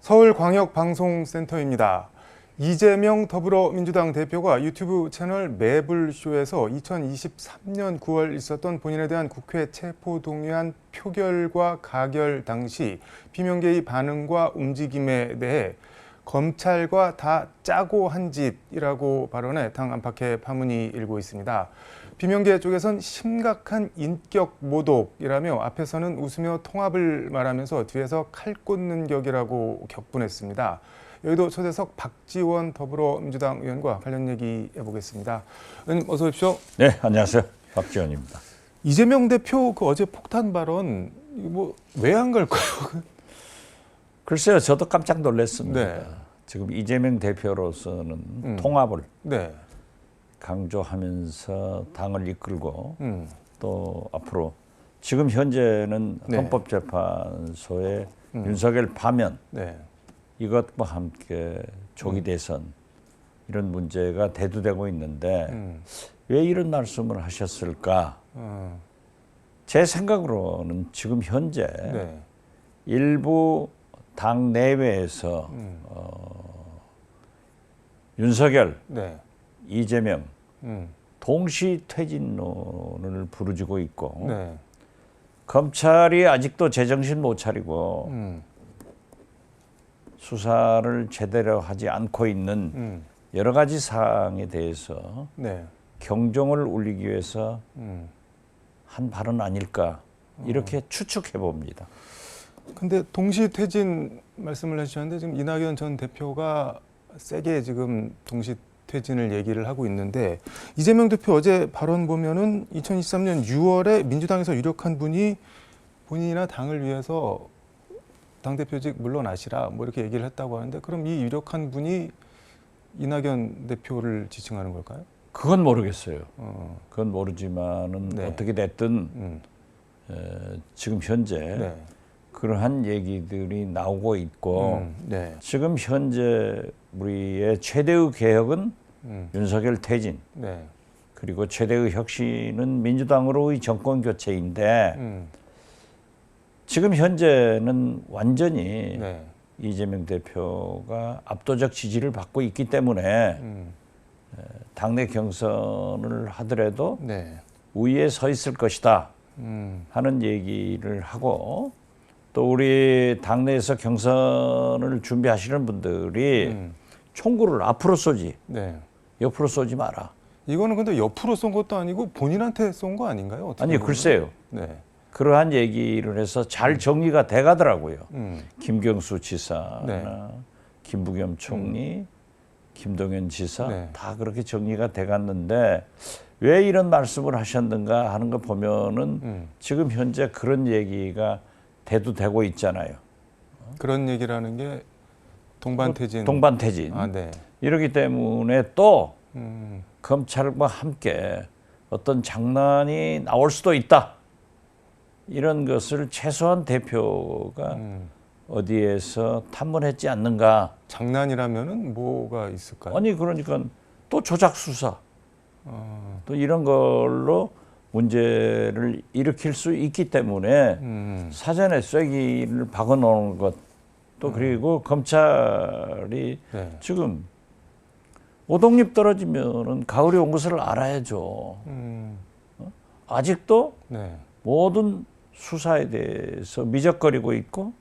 서울광역방송센터입니다. 이재명 더불어민주당 대표가 유튜브 채널 매불쇼에서 2023년 9월 있었던 본인에 대한 국회 체포동의안 표결과 가결 당시 비명계의 반응과 움직임에 대해 검찰과 다 짜고 한 짓이라고 발언해 당 안팎의 파문이 일고 있습니다. 비명계 쪽에선 심각한 인격 모독이라며 앞에서는 웃으며 통합을 말하면서 뒤에서 칼 꽂는 격이라고 격분했습니다. 여의도 초대석 박지원 더불어민주당 의원과 관련 얘기 해보겠습니다. 의원님 어서 오십시오. 네, 안녕하세요. 박지원입니다. 이재명 대표 그 어제 폭탄 발언 왜 한 걸까요? 글쎄요, 저도 깜짝 놀랐습니다. 네. 지금 이재명 대표로서는 통합을 강조하면서 당을 이끌고 또 앞으로 지금 현재는 헌법재판소의 윤석열 파면 이것과 함께 조기 대선 이런 문제가 대두되고 있는데 왜 이런 말씀을 하셨을까? 제 생각으로는 지금 현재 일부 당 내외에서 윤석열, 이재명 동시 퇴진론을 부르짖고 있고 검찰이 아직도 제정신 못 차리고 수사를 제대로 하지 않고 있는 여러 가지 사항에 대해서 경종을 울리기 위해서 한 발언 아닐까 이렇게 추측해 봅니다. 근데 동시 퇴진 말씀을 해주셨는데 지금 이낙연 전 대표가 세게 지금 동시 퇴진을 얘기를 하고 있는데 이재명 대표 어제 발언 보면은 2023년 6월에 민주당에서 유력한 분이 본인이나 당을 위해서 당대표직 물러나시라 뭐 이렇게 얘기를 했다고 하는데 그럼 이 유력한 분이 이낙연 대표를 지칭하는 걸까요? 그건 모르겠어요. 그건 모르지만은 어떻게 됐든 지금 현재 그러한 얘기들이 나오고 있고 지금 현재 우리의 최대의 개혁은 윤석열 퇴진 그리고 최대의 혁신은 민주당으로의 정권 교체인데 지금 현재는 완전히 이재명 대표가 압도적 지지를 받고 있기 때문에 당내 경선을 하더라도 우위에 서 있을 것이다 하는 얘기를 하고 또 우리 당내에서 경선을 준비하시는 분들이 총구를 앞으로 쏘지 옆으로 쏘지 마라. 이거는 근데 옆으로 쏜 것도 아니고 본인한테 쏜 거 아닌가요? 아니 글쎄요. 그러한 얘기를 해서 잘 정리가 돼가더라고요. 김경수 지사나 김부겸 총리, 김동연 지사 다 그렇게 정리가 돼갔는데 왜 이런 말씀을 하셨는가 하는 거 보면은 지금 현재 그런 얘기가 대두되고 있잖아요. 그런 얘기라는 게 동반퇴진. 동반퇴진. 이러기 때문에 또 검찰과 함께 어떤 장난이 나올 수도 있다. 이런 것을 최소한 대표가 어디에서 탐문했지 않는가. 장난이라면은 뭐가 있을까요? 아니 그러니까 또 조작 수사. 또 이런 걸로 문제를 일으킬 수 있기 때문에 사전에 쐐기를 박아놓은 것 또 그리고 검찰이 지금 오동잎 떨어지면은 가을이 온 것을 알아야죠. 아직도 모든 수사에 대해서 미적거리고 있고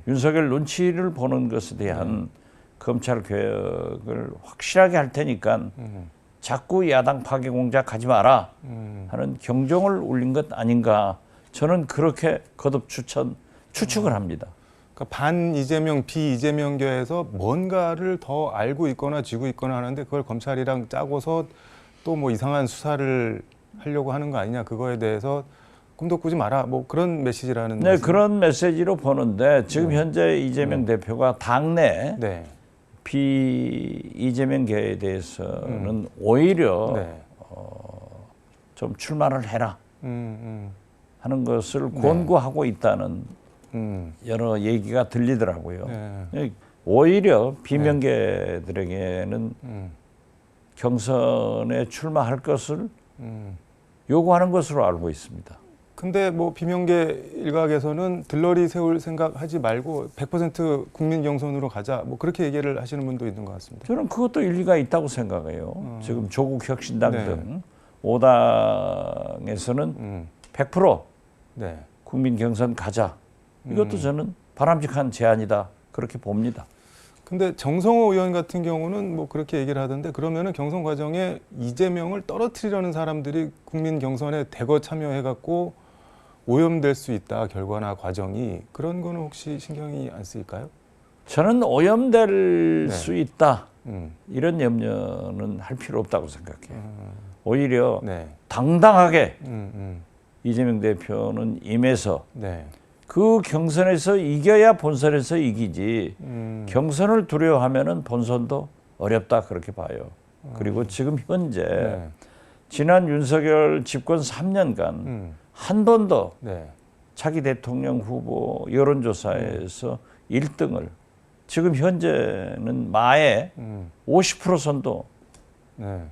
윤석열 눈치를 보는 것에 대한 검찰 개혁을 확실하게 할 테니까 자꾸 야당 파괴 공작 하지 마라 하는 경종을 울린 것 아닌가 저는 그렇게 거듭 추측을 합니다. 그러니까 반 이재명, 비 이재명계에서 뭔가를 더 알고 있거나 쥐고 있거나 하는데 그걸 검찰이랑 짜고서 또 뭐 이상한 수사를 하려고 하는 거 아니냐 그거에 대해서 꿈도 꾸지 마라 뭐 그런 메시지라는 네, 그런 메시지로 보는데 지금 현재 이재명 대표가 당내 비 이재명계에 대해서는 오히려 좀 출마를 해라 하는 것을 권고하고 있다는 여러 얘기가 들리더라고요. 오히려 비명계들에게는 경선에 출마할 것을 요구하는 것으로 알고 있습니다. 근데 뭐 비명계 일각에서는 들러리 세울 생각하지 말고 100% 국민 경선으로 가자. 뭐 그렇게 얘기를 하시는 분도 있는 것 같습니다. 저는 그것도 일리가 있다고 생각해요. 지금 조국 혁신당 네. 등 5당에서는 100% 네. 국민 경선 가자. 이것도 저는 바람직한 제안이다. 그렇게 봅니다. 근데 정성호 의원 같은 경우는 뭐 그렇게 얘기를 하던데 그러면은 경선 과정에 이재명을 떨어뜨리려는 사람들이 국민 경선에 대거 참여해갖고 오염될 수 있다. 결과나 과정이. 그런 거는 혹시 신경이 안 쓰일까요? 저는 오염될 네. 수 있다. 음. 이런 염려는 할 필요 없다고 생각해요. 오히려 네. 당당하게 음. 이재명 대표는 임해서 네. 그 경선에서 이겨야 본선에서 이기지 경선을 두려워하면은 본선도 어렵다 그렇게 봐요. 그리고 지금 현재 네. 지난 윤석열 집권 3년간 한 번도 네. 차기 대통령 후보 여론조사에서 1등을 지금 현재는 마에 50% 선도 네.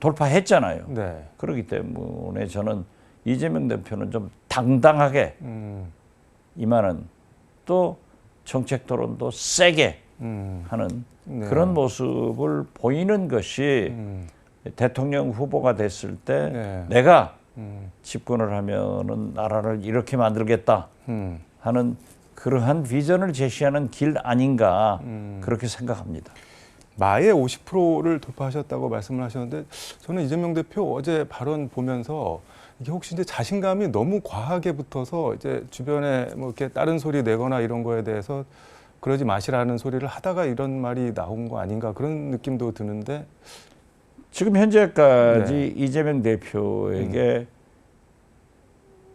돌파했잖아요. 네. 그렇기 때문에 저는 이재명 대표는 좀 당당하게 임하는 또 정책 토론도 세게 하는 네. 그런 모습을 보이는 것이 대통령 후보가 됐을 때 네. 내가 집권을 하면은 나라를 이렇게 만들겠다 하는 그러한 비전을 제시하는 길 아닌가 그렇게 생각합니다. 마의 50%를 돌파하셨다고 말씀을 하셨는데 저는 이재명 대표 어제 발언 보면서 이게 혹시 이제 자신감이 너무 과하게 붙어서 이제 주변에 뭐 이렇게 다른 소리 내거나 이런 거에 대해서 그러지 마시라는 소리를 하다가 이런 말이 나온 거 아닌가 그런 느낌도 드는데 지금 현재까지 네. 이재명 대표에게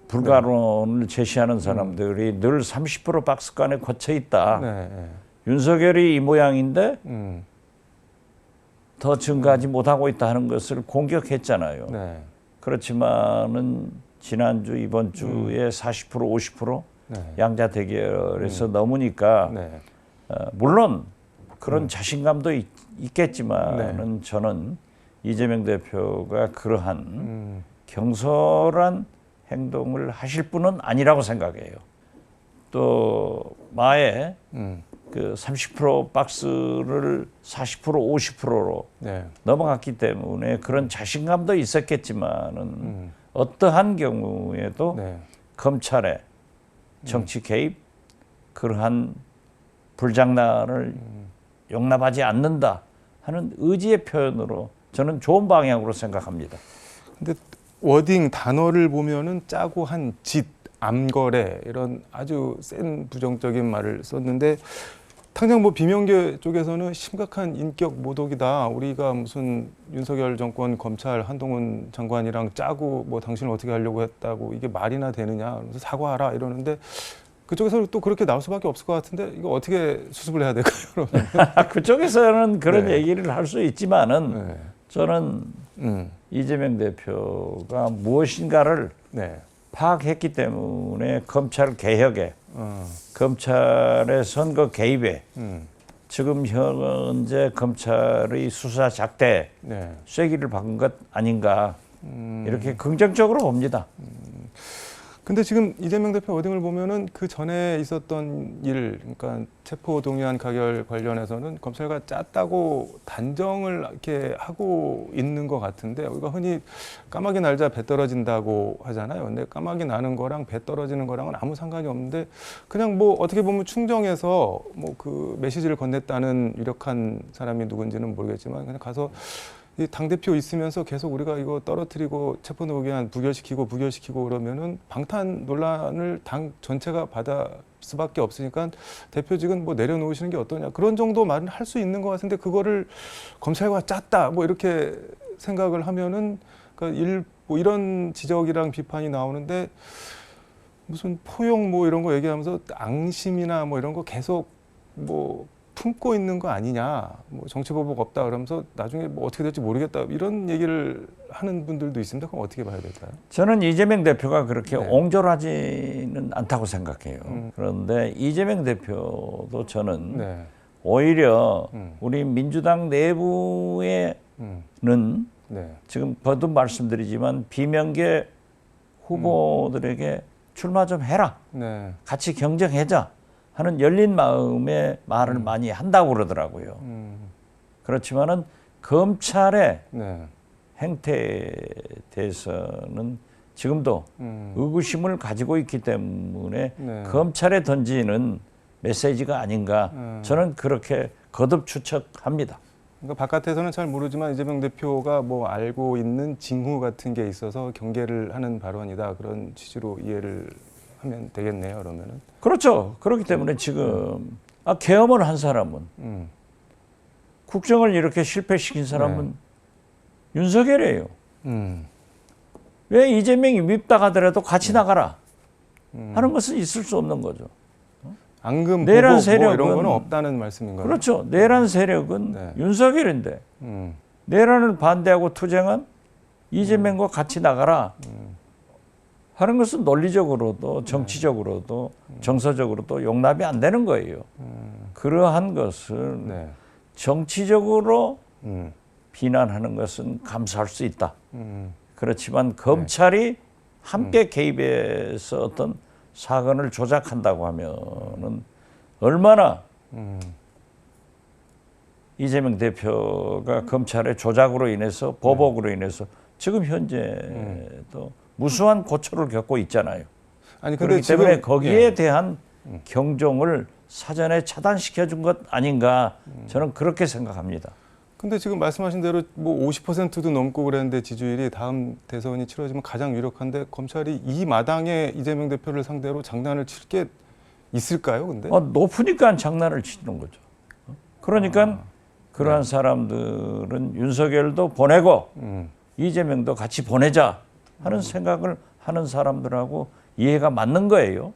불가론을 제시하는 사람들이 늘 30% 박스권에 꽂혀 있다. 네. 네. 윤석열이 이 모양인데 더 증가하지 못하고 있다 하는 것을 공격했잖아요. 네. 그렇지만은 지난주 이번 주에 40% 50% 네. 양자 대결에서 넘으니까 네. 물론 그런 자신감도 있겠지만은 저는 이재명 대표가 그러한 경솔한 행동을 하실 분은 아니라고 생각해요. 또 마에 그 30% 박스를 40% 50%로 네. 넘어갔기 때문에 그런 자신감도 있었겠지만은 어떠한 경우에도 네. 검찰의 정치 개입 그러한 불장난을 용납하지 않는다 하는 의지의 표현으로 저는 좋은 방향으로 생각합니다. 근데 워딩 단어를 보면은 짜고 한 짓, 암거래 이런 아주 센 부정적인 말을 썼는데 당장 뭐 비명계 쪽에서는 심각한 인격 모독이다. 우리가 무슨 윤석열 정권 검찰 한동훈 장관이랑 짜고 뭐 당신을 어떻게 하려고 했다고 이게 말이나 되느냐. 그래서 사과하라 이러는데 그쪽에서 또 그렇게 나올 수밖에 없을 것 같은데 이거 어떻게 수습을 해야 될까요? 그러면? 그쪽에서는 그런 네. 얘기를 할 수 있지만은 네. 저는 이재명 대표가 무엇인가를 네. 파악했기 때문에 검찰 개혁에 검찰의 선거 개입에 지금 현재 검찰의 수사 작대에 네. 쐐기를 박은 것 아닌가 이렇게 긍정적으로 봅니다. 근데 지금 이재명 대표 워딩을 보면은 그 전에 있었던 일, 그러니까 체포동의안 가결 관련해서는 검찰과 짰다고 단정을 이렇게 하고 있는 것 같은데 우리가 흔히 까마귀 날자 배 떨어진다고 하잖아요. 근데 까마귀 나는 거랑 배 떨어지는 거랑은 아무 상관이 없는데 그냥 뭐 어떻게 보면 충정에서 뭐 그 메시지를 건넸다는 유력한 사람이 누군지는 모르겠지만 그냥 가서 이 당대표 있으면서 계속 우리가 이거 떨어뜨리고 체포동의안 부결시키고 그러면은 방탄 논란을 당 전체가 받아 수밖에 없으니까 대표직은 뭐 내려놓으시는 게 어떠냐 그런 정도 말은 할 수 있는 것 같은데 그거를 검찰과 짰다 뭐 이렇게 생각을 하면은 그러니까 뭐 이런 지적이랑 비판이 나오는데 무슨 포용 뭐 이런 거 얘기하면서 앙심이나 뭐 이런 거 계속 뭐 품고 있는 거 아니냐, 뭐 정치보복 없다 그러면서 나중에 뭐 어떻게 될지 모르겠다 이런 얘기를 하는 분들도 있습니다. 그럼 어떻게 봐야 될까요? 저는 이재명 대표가 그렇게 네. 옹졸하지는 않다고 생각해요. 그런데 이재명 대표도 저는 네. 오히려 우리 민주당 내부에는 네. 지금 거듭 말씀드리지만 비명계 후보들에게 출마 좀 해라. 네. 같이 경쟁하자 하는 열린 마음의 말을 많이 한다고 그러더라고요. 그렇지만은 검찰의 네. 행태에 대해서는 지금도 의구심을 가지고 있기 때문에 네. 검찰에 던지는 메시지가 아닌가 저는 그렇게 거듭 추측합니다. 그러니까 바깥에서는 잘 모르지만 이재명 대표가 뭐 알고 있는 징후 같은 게 있어서 경계를 하는 발언이다. 그런 취지로 이해를 하면 되겠네요. 그러면은. 그렇죠. 그렇기 때문에 지금 계엄을 한 사람은 국정을 이렇게 실패시킨 사람은 윤석열이에요. 왜 이재명이 밉다 하더라도 같이 나가라 하는 것은 있을 수 없는 거죠. 앙금, 내란 보복 세력은 뭐 이런 거는 없다는 말씀인가요? 그렇죠. 내란 세력은 네. 윤석열인데 내란을 반대하고 투쟁한 이재명과 같이 나가라 하는 것은 논리적으로도 정치적으로도 정서적으로도 용납이 안 되는 거예요. 그러한 것을 네. 정치적으로 비난하는 것은 감수할 수 있다. 그렇지만 검찰이 함께 개입해서 어떤 사건을 조작한다고 하면은 얼마나 이재명 대표가 검찰의 조작으로 인해서 보복으로 인해서 지금 현재도 무수한 고초를 겪고 있잖아요. 아니 근데 그렇기 때문에 지금, 거기에 대한 경종을 사전에 차단시켜 준 것 아닌가 저는 그렇게 생각합니다. 근데 지금 말씀하신 대로 뭐 50%도 넘고 그랬는데 지지율이 다음 대선이 치러지면 가장 유력한데 검찰이 이 마당에 이재명 대표를 상대로 장난을 칠 게 있을까요? 근데 높으니까 장난을 치는 거죠. 그러니까 그러한 사람들은 윤석열도 보내고 이재명도 같이 보내자 하는 생각을 하는 사람들하고 이해가 맞는 거예요.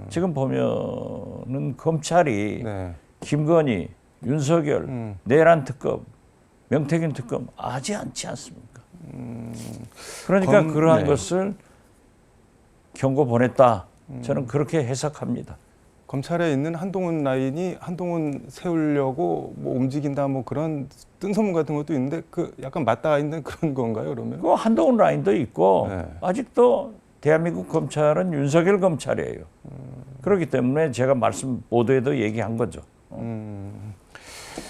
지금 보면은 검찰이 네. 김건희, 윤석열, 내란 특검, 명태균 특검 하지 않지 않습니까? 그러니까 그러한 것을 경고 보냈다. 저는 그렇게 해석합니다. 검찰에 있는 한동훈 라인이 한동훈 세우려고 뭐 움직인다 뭐 그런 뜬소문 같은 것도 있는데 그 약간 맞닿아 있는 그런 건가요? 그러면? 그 한동훈 라인도 있고 네. 아직도 대한민국 검찰은 윤석열 검찰이에요. 그렇기 때문에 제가 말씀 보도에도 얘기한 거죠.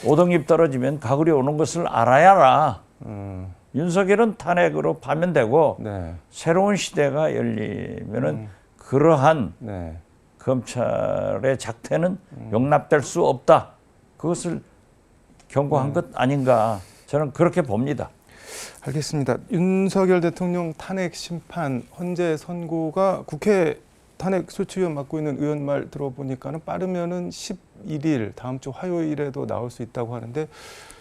오등잎 떨어지면 가글이 오는 것을 알아야라. 윤석열은 탄핵으로 파면되고 네. 새로운 시대가 열리면은 그러한 네. 검찰의 작태는 용납될 수 없다. 그것을 경고한 것 아닌가 저는 그렇게 봅니다. 알겠습니다. 윤석열 대통령 탄핵 심판 헌재 선고가 국회 탄핵 소추위원 맡고 있는 의원 말 들어보니까는 빠르면은 11일 다음 주 화요일에도 나올 수 있다고 하는데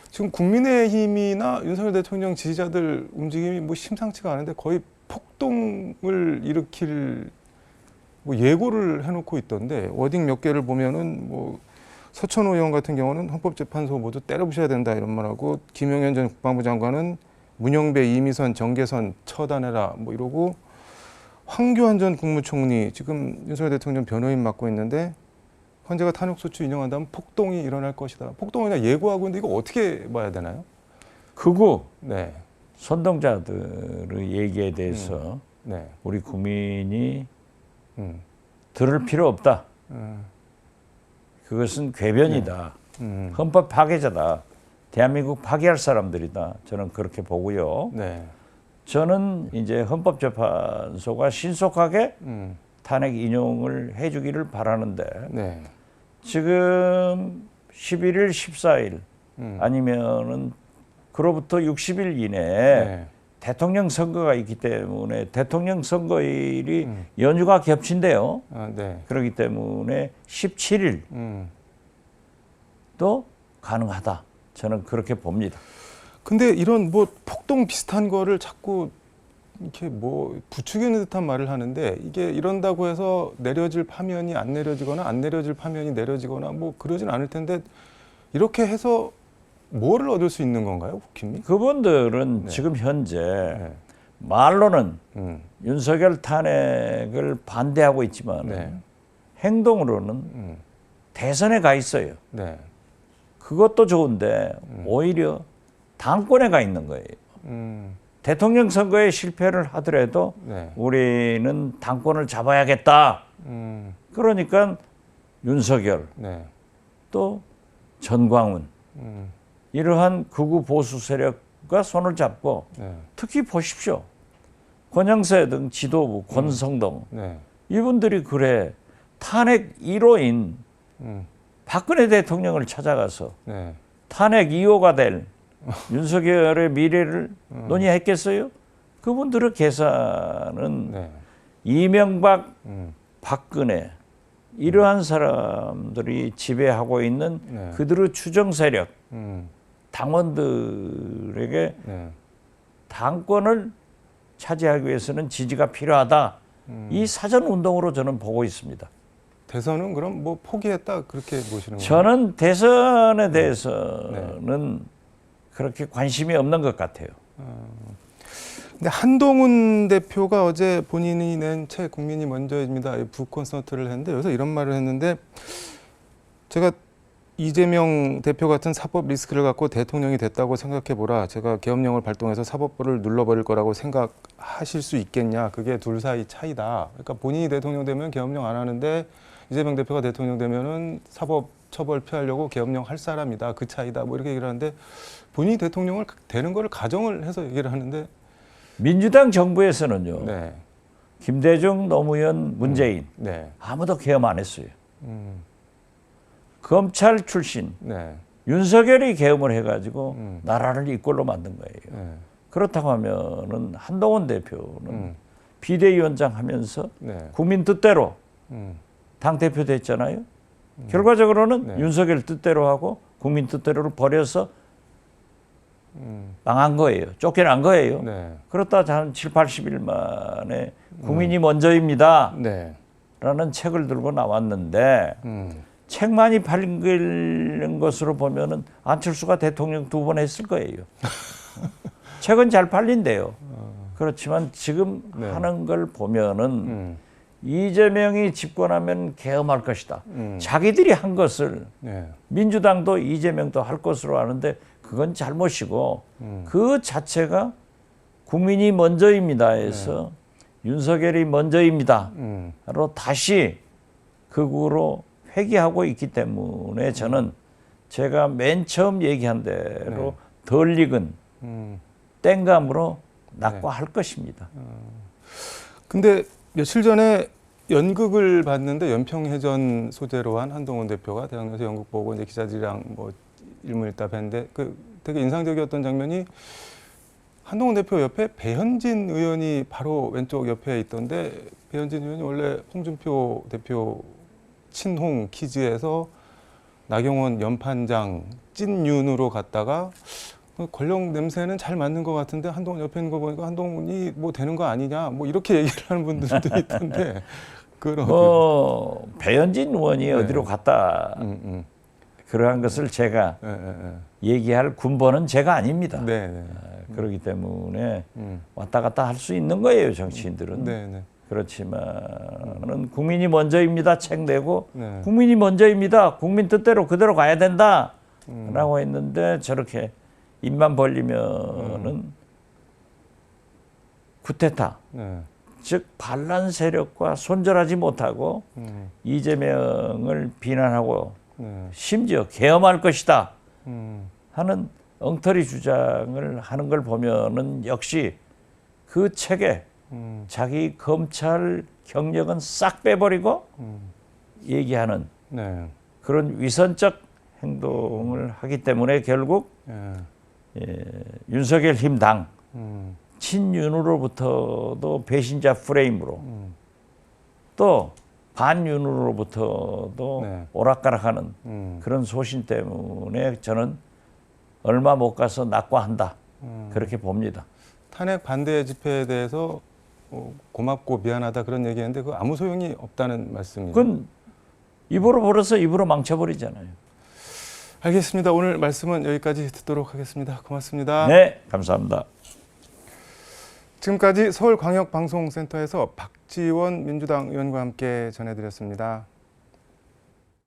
지금 국민의힘이나 윤석열 대통령 지지자들 움직임이 뭐 심상치가 않은데 거의 폭동을 일으킬 뭐 예고를 해놓고 있던데 워딩 몇 개를 보면은 뭐 서천호 의원 같은 경우는 헌법재판소 모두 때려부셔야 된다 이런 말하고 김용현 전 국방부 장관은 문영배, 이미선, 정계선 처단해라 뭐 이러고 황교안 전 국무총리 지금 윤석열 대통령 변호인 맡고 있는데 헌재가 탄핵소추 인용한다면 폭동이 일어날 것이다. 폭동이나 예고하고 있는데 이거 어떻게 봐야 되나요? 극우 네. 선동자들의 얘기에 대해서 네. 우리 국민이 들을 필요 없다. 그것은 궤변이다. 헌법 파괴자다. 대한민국 파괴할 사람들이다. 저는 그렇게 보고요. 네. 저는 이제 헌법재판소가 신속하게 탄핵 인용을 해주기를 바라는데 네. 지금 11일, 14일 아니면은 그로부터 60일 이내에 네. 대통령 선거가 있기 때문에 대통령 선거일이 연휴가 겹친대요. 아, 네. 그렇기 때문에 17일도 가능하다. 저는 그렇게 봅니다. 근데 이런 뭐 폭동 비슷한 거를 자꾸 이렇게 뭐 부추기는 듯한 말을 하는데 이게 이런다고 해서 내려질 파면이 안 내려지거나 안 내려질 파면이 내려지거나 뭐 그러진 않을 텐데 이렇게 해서 뭐를 얻을 수 있는 건가요, 국힘이? 그분들은 네. 지금 현재 네. 말로는 윤석열 탄핵을 반대하고 있지만 네. 행동으로는 대선에 가 있어요. 네. 그것도 좋은데 오히려 당권에 가 있는 거예요. 대통령 선거에 실패를 하더라도 네. 우리는 당권을 잡아야겠다. 그러니까 윤석열 네. 또 전광훈 이러한 극우 보수 세력과 손을 잡고 네. 특히 보십시오. 권영세 등 지도부, 권성동 네. 이분들이 그래 탄핵 1호인 음. 박근혜 대통령을 찾아가서 네. 탄핵 2호가 될 윤석열의 미래를 논의했겠어요? 그분들의 계산은 네. 이명박, 박근혜 이러한 사람들이 지배하고 있는 네. 그들의 추정 세력, 음. 당원들에게 네. 당권을 차지하기 위해서는 지지가 필요하다. 이 사전 운동으로 저는 보고 있습니다. 대선은 그럼 뭐 포기했다 그렇게 보시는 거예요? 저는 대선에 대해서는 그렇게 관심이 없는 것 같아요. 근데 한동훈 대표가 어제 본인이 낸 책 국민이 먼저입니다. 북콘서트를 했는데 여기서 이런 말을 했는데 제가 이재명 대표 같은 사법 리스크를 갖고 대통령이 됐다고 생각해 보라. 제가 계엄령을 발동해서 사법부를 눌러버릴 거라고 생각하실 수 있겠냐. 그게 둘 사이 차이다. 그러니까 본인이 대통령 되면 계엄령 안 하는데 이재명 대표가 대통령 되면은 사법 처벌 피하려고 계엄령 할 사람이다. 그 차이다. 뭐 이렇게 얘기를 하는데 본인이 대통령을 되는 거를 가정을 해서 얘기를 하는데 민주당 정부에서는요. 네. 김대중, 노무현, 문재인 네. 아무도 계엄 안 했어요. 검찰 출신 네. 윤석열이 계엄을 해가지고 나라를 이꼴로 만든 거예요. 네. 그렇다고 하면은 한동훈 대표는 비대위원장 하면서 네. 국민 뜻대로 당 대표 됐잖아요. 결과적으로는 네. 윤석열 뜻대로 하고 국민 뜻대로를 버려서 망한 거예요. 쫓겨난 거예요. 네. 그렇다 한 7, 80일 만에 국민이 먼저입니다. 네. 라는 책을 들고 나왔는데 책 많이 팔린 것으로 보면은 안철수가 대통령 2번 했을 거예요. 책은 잘 팔린대요. 그렇지만 지금 네. 하는 걸 보면은 이재명이 집권하면 계엄할 것이다. 자기들이 한 것을 네. 민주당도 이재명도 할 것으로 아는데 그건 잘못이고 그 자체가 국민이 먼저입니다 해서 윤석열이 먼저입니다로 다시 극우로 회귀하고 있기 때문에 저는 제가 맨 처음 얘기한 대로 덜 익은 땡감으로 낙과할 것입니다. 근데 며칠 전에 연극을 봤는데 연평해전 소재로 한 한동훈 대표가 대학로에서 연극 보고 이제 기자들이랑 뭐 일문일답했는데 그 되게 인상적이었던 장면이 한동훈 대표 옆에 배현진 의원이 바로 왼쪽 옆에 있던데 배현진 의원이 원래 홍준표 대표 친홍 퀴즈에서 나경원 연판장 찐윤으로 갔다가 권력 냄새는 잘 맞는 것 같은데 한동훈 옆에 있는 거 보니까 한동훈이 뭐 되는 거 아니냐 뭐 이렇게 얘기를 하는 분들도 있던데 그런 배현진 의원이 어디로 갔다 그러한 것을 제가 얘기할 군번은 제가 아닙니다. 그렇기 때문에 왔다 갔다 할 수 있는 거예요 정치인들은. 그렇지만은 국민이 먼저입니다 책 내고 국민이 먼저입니다 국민 뜻대로 그대로 가야 된다라고 했는데 저렇게 입만 벌리면은 쿠데타 즉 반란 세력과 손절하지 못하고 이재명을 비난하고 심지어 계엄할 것이다 하는 엉터리 주장을 하는 걸 보면은 역시 그 책에 자기 검찰 경력은 싹 빼버리고 얘기하는 그런 위선적 행동을 하기 때문에 결국 윤석열 힘당 친윤으로부터도 배신자 프레임으로 또 반윤으로부터도 오락가락하는 그런 소신 때문에 저는 얼마 못 가서 낙과한다 그렇게 봅니다. 탄핵 반대 집회에 대해서 고맙고 미안하다 그런 얘기했는데 그 아무 소용이 없다는 말씀이에요. 그건 입으로 벌어서 입으로 망쳐버리잖아요. 알겠습니다. 오늘 말씀은 여기까지 듣도록 하겠습니다. 고맙습니다. 네, 감사합니다. 지금까지 서울광역방송센터에서 박지원 민주당 의원과 함께 전해드렸습니다.